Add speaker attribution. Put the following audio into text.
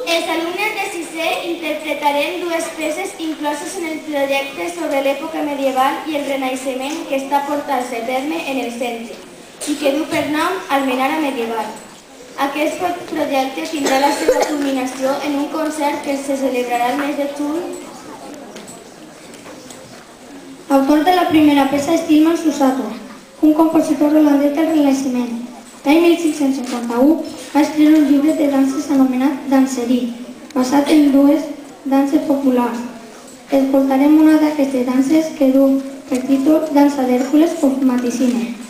Speaker 1: Els alumnes de sisè interpretarem dues peces incloses en el projecte sobre l'època medieval i el Renaixement que està portant-se a terme en el centre i que du per nom Almenara Medieval. Aquest projecte tindrà la seva culminació en un concert que se celebrarà el mes de juny.
Speaker 2: L'autor de la primera peça és Tilman Susato, un compositor holandès del Renaixement. L'any 1551 va escriure un llibre de danses anomenat Danserie, basat en dues danses populars. Escoltarem una d'aquestes danses que du per títol Dansa d'Hèrcules o Maticine.